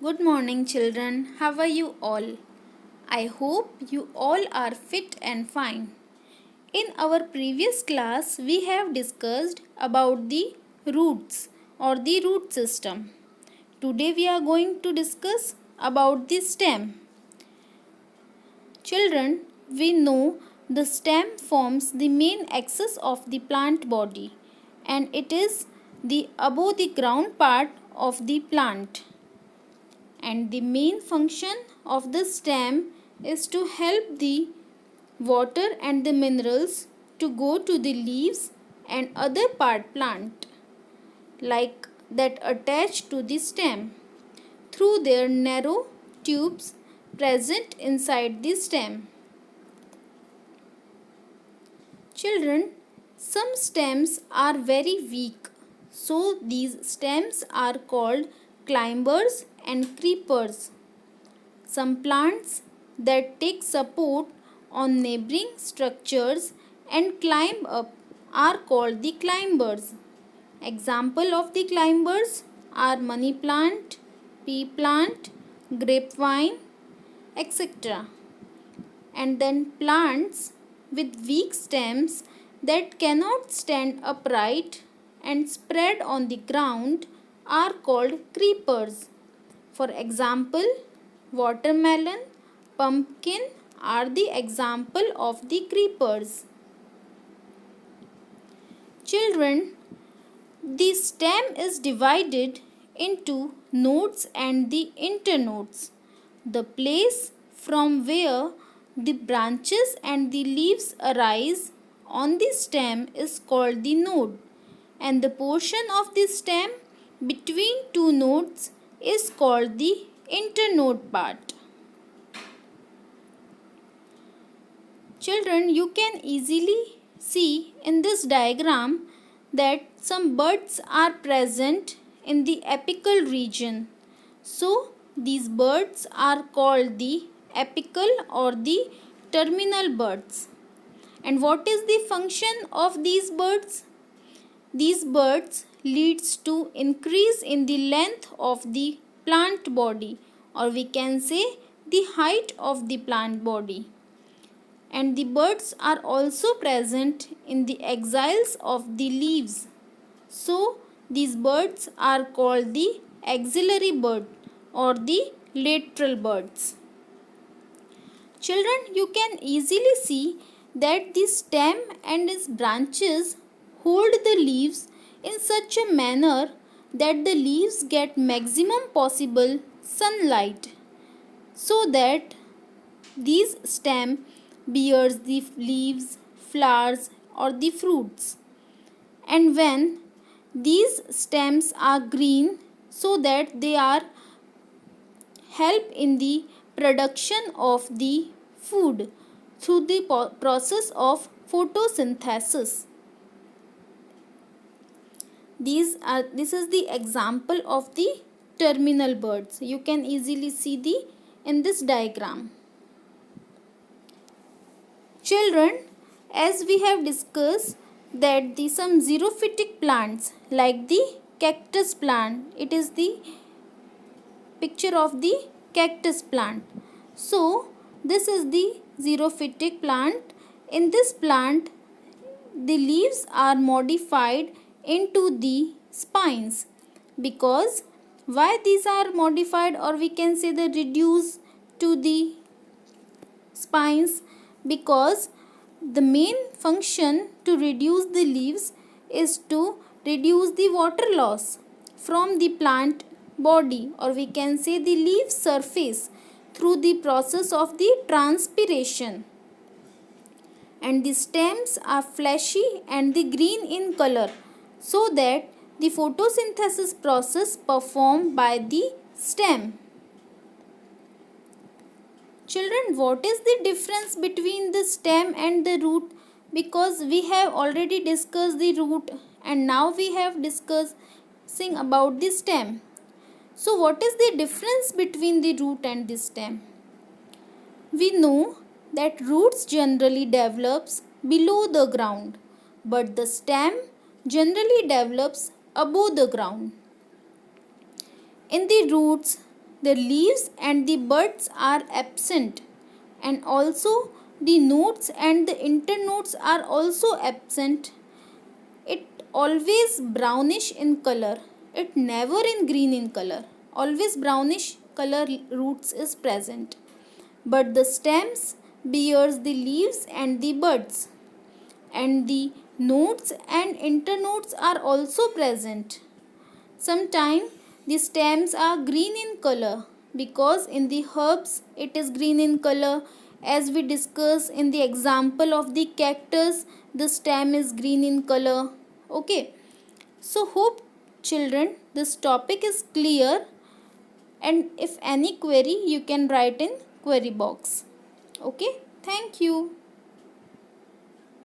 Good morning, children. How are you all? I hope you all are fit and fine. In our previous class, we have discussed about the roots or the root system. Today, we are going to discuss about the stem. Children, we know the stem forms the main axis of the plant body and it is the above the ground part of the plant. And the main function of the stem is to help the water and the minerals to go to the leaves and other part plant like that attach to the stem through their narrow tubes present inside the stem. Children, some stems are very weak, so these stems are called climbers and creepers. Some plants that take support on neighboring structures and climb up are called the climbers. Example of the climbers are money plant, pea plant, grapevine, etc. And then plants with weak stems that cannot stand upright and spread on the ground are called creepers. For example, watermelon, pumpkin are the example of the creepers. Children, the stem is divided into nodes and the internodes. The place from where the branches and the leaves arise on the stem is called the node, and the portion of the stem between two nodes is called the internode part. Children, you can easily see in this diagram that some buds are present in the apical region. So, these buds are called the apical or the terminal buds. And what is the function of these buds? These buds leads to increase in the length of the plant body, or we can say the height of the plant body. And the buds are also present in the axils of the leaves. So, these buds are called the axillary bud or the lateral buds. Children, you can easily see that the stem and its branches hold the leaves in such a manner that the leaves get maximum possible sunlight, so that these stem bears the leaves, flowers or the fruits. And when these stems are green, so that they are help in the production of the food through the process of photosynthesis. This is the example of the terminal buds. You can easily see in this diagram. Children, as we have discussed that some xerophytic plants like the cactus plant, it is the picture of the cactus plant. So, this is the xerophytic plant. In this plant, the leaves are modified into the spines. Because why these are modified, or we can say the reduced to the spines? Because the main function to reduce the leaves is to reduce the water loss from the plant body, or we can say the leaf surface, through the process of the transpiration. And the stems are fleshy and the green in color, so that the photosynthesis process performed by the stem. Children, what is the difference between the stem and the root? Because we have already discussed the root and now we have discussing about the stem. So what is the difference between the root and the stem? We know that roots generally develops below the ground, but the stem generally develops above the ground. In the roots, the leaves and the buds are absent, and also the nodes and the internodes are also absent. It always brownish in color. It never in green in color. Always brownish color roots is present. But the stems bears the leaves and the buds, and the nodes and internodes are also present. Sometimes the stems are green in color because in the herbs it is green in color. As we discussed in the example of the cactus, the stem is green in color. Okay. So hope children this topic is clear, and if any query you can write in query box. Okay. Thank you.